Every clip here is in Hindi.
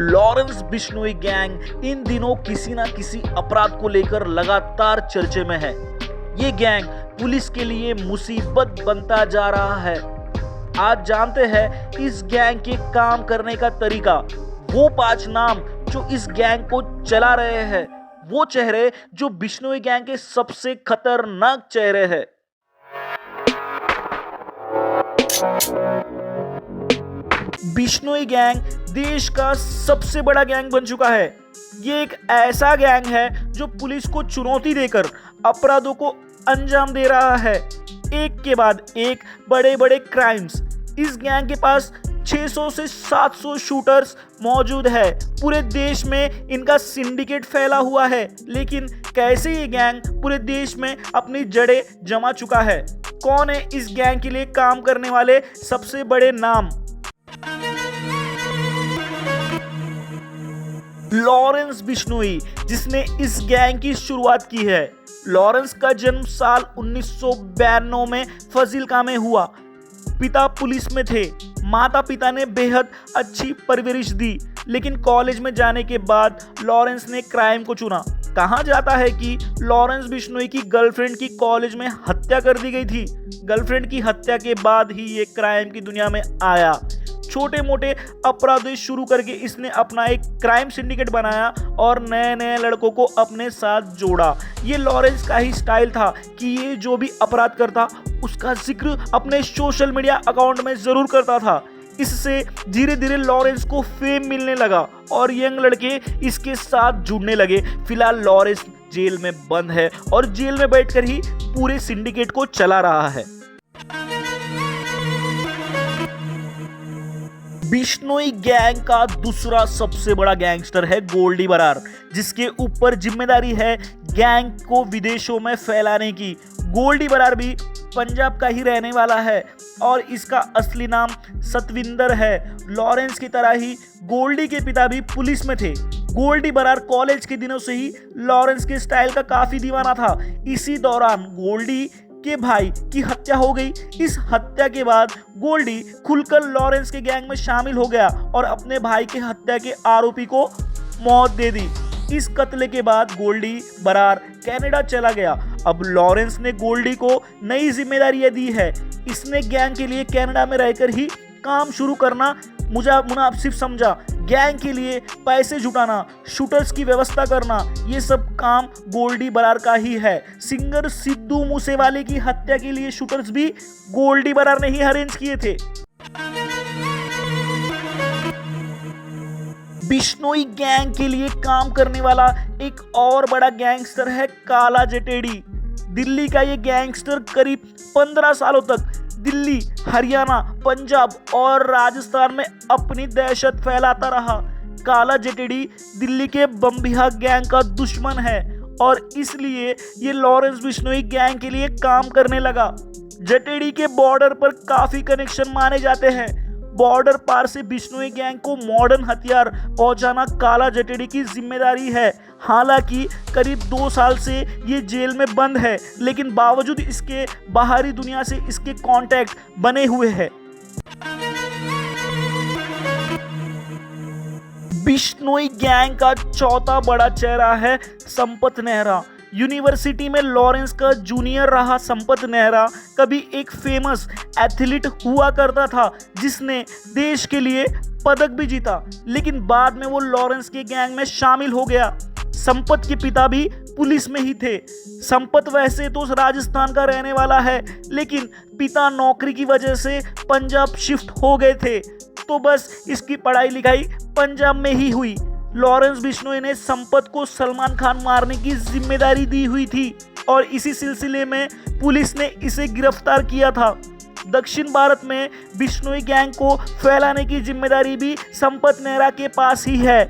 लॉरेंस बिश्नोई गैंग इन दिनों किसी ना किसी अपराध को लेकर लगातार चर्चे में है। ये गैंग पुलिस के लिए मुसीबत बनता जा रहा है। आज जानते हैं इस गैंग के काम करने का तरीका, वो 5 नाम जो इस गैंग को चला रहे हैं, वो चेहरे जो बिश्नोई गैंग के सबसे खतरनाक चेहरे हैं। बिश्नोई गैंग देश का सबसे बड़ा गैंग बन चुका है। ये एक ऐसा गैंग है जो पुलिस को चुनौती देकर अपराधों को अंजाम दे रहा है। एक के बाद एक बड़े बड़े क्राइम्स। इस गैंग के पास 600 से 700 शूटर्स मौजूद है। पूरे देश में इनका सिंडिकेट फैला हुआ है। लेकिन कैसे ये गैंग पूरे देश में अपनी जड़ें जमा चुका है? कौन है इस गैंग के लिए काम करने वाले सबसे बड़े नाम? लॉरेंस बिश्नोई, जिसने इस गैंग की शुरुआत की है। लॉरेंस का जन्म साल 1992 में फाजिल्का में हुआ। पिता पुलिस में थे। माता पिता ने बेहद अच्छी परवरिश दी, लेकिन कॉलेज में जाने के बाद लॉरेंस ने क्राइम को चुना। कहा जाता है कि लॉरेंस बिश्नोई की गर्लफ्रेंड की कॉलेज में हत्या कर दी गई थी। गर्लफ्रेंड की हत्या के बाद ही ये क्राइम की दुनिया में आया। छोटे मोटे अपराध शुरू करके इसने अपना एक क्राइम सिंडिकेट बनाया और नए नए लड़कों को अपने साथ जोड़ा। ये लॉरेंस का ही स्टाइल था कि ये जो भी अपराध करता उसका जिक्र अपने सोशल मीडिया अकाउंट में जरूर करता था। इससे धीरे धीरे लॉरेंस को फेम मिलने लगा और यंग लड़के इसके साथ जुड़ने लगे। फिलहाल लॉरेंस जेल में बंद है और जेल में बैठकर ही पूरे सिंडिकेट को चला रहा है। बिश्नोई गैंग का दूसरा सबसे बड़ा गैंगस्टर है गोल्डी बरार, जिसके ऊपर जिम्मेदारी है गैंग को विदेशों में फैलाने की। गोल्डी बरार भी पंजाब का ही रहने वाला है और इसका असली नाम सतविंदर है। लॉरेंस की तरह ही गोल्डी के पिता भी पुलिस में थे। गोल्डी बरार कॉलेज के दिनों से ही लॉरेंस के स्टाइल का काफी दीवाना था। इसी दौरान गोल्डी के भाई की हत्या हो गई। इस हत्या के बाद गोल्डी खुलकर लॉरेंस के गैंग में शामिल हो गया और अपने भाई के हत्या के आरोपी को मौत दे दी। इस कत्ल के बाद गोल्डी बरार कनाडा चला गया। अब लॉरेंस ने गोल्डी को नई जिम्मेदारियां दी है। इसने गैंग के लिए कनाडा में रहकर ही काम शुरू करना मुनासिब समझा। गैंग के लिए पैसे जुटाना, शूटर्स की व्यवस्था करना, ये सब काम गोल्डी बरार का ही है। सिंगर सिद्धू मूसेवाले की हत्या के लिए शूटर्स भी गोल्डी बरार ने ही अरेंज किए थे। बिश्नोई गैंग के लिए काम करने वाला एक और बड़ा गैंगस्टर है काला जटेड़ी। दिल्ली का ये गैंगस्टर करीब 15 सालों तक दिल्ली, हरियाणा, पंजाब और राजस्थान में अपनी दहशत फैलाता रहा। काला जटेड़ी दिल्ली के बम्बिहा गैंग का दुश्मन है और इसलिए ये लॉरेंस बिश्नोई गैंग के लिए काम करने लगा। जटेड़ी के बॉर्डर पर काफी कनेक्शन माने जाते हैं। बॉर्डर पार से बिश्नोई गैंग को मॉडर्न हथियार पहुंचाना काला जटेड़ी की जिम्मेदारी है। हालांकि करीब 2 साल से ये जेल में बंद है, लेकिन बावजूद इसके बाहरी दुनिया से इसके कांटेक्ट बने हुए हैं। बिश्नोई गैंग का चौथा बड़ा चेहरा है संपत नेहरा। यूनिवर्सिटी में लॉरेंस का जूनियर रहा संपत नेहरा कभी एक फेमस एथलीट हुआ करता था, जिसने देश के लिए पदक भी जीता, लेकिन बाद में वो लॉरेंस के गैंग में शामिल हो गया। संपत के पिता भी पुलिस में ही थे। संपत वैसे तो राजस्थान का रहने वाला है, लेकिन पिता नौकरी की वजह से पंजाब शिफ्ट हो गए थे, तो बस इसकी पढ़ाई लिखाई पंजाब में ही हुई। लॉरेंस बिश्नोई ने संपत को सलमान खान मारने की जिम्मेदारी दी हुई थी और इसी सिलसिले में पुलिस ने इसे गिरफ्तार किया था। दक्षिण भारत में बिश्नोई गैंग को फैलाने की जिम्मेदारी भी संपत नेहरा के पास ही है।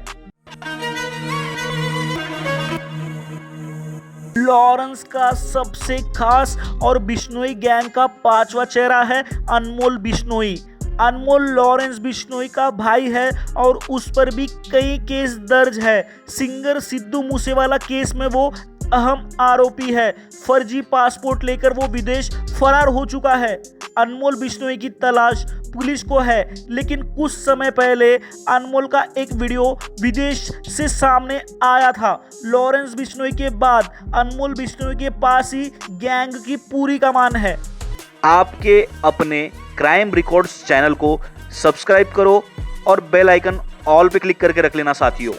लॉरेंस का सबसे खास और बिश्नोई गैंग का 5वां चेहरा है अनमोल बिश्नोई। अनमोल लॉरेंस बिश्नोई का भाई है और उस पर भी कई केस दर्ज है। सिंगर सिद्धू मूसेवाला केस में वो अहम आरोपी है। फर्जी पासपोर्ट लेकर वो विदेश फरार हो चुका है। अनमोल बिश्नोई की तलाश पुलिस को है, लेकिन कुछ समय पहले अनमोल का एक वीडियो विदेश से सामने आया था। लॉरेंस बिश्नोई के बाद अनमोल बिश्नोई के पास ही गैंग की पूरी कमान है। आपके अपने क्राइम रिकॉर्ड्स चैनल को सब्सक्राइब करो और बेल आइकन ऑल पे क्लिक करके रख लेना साथियों।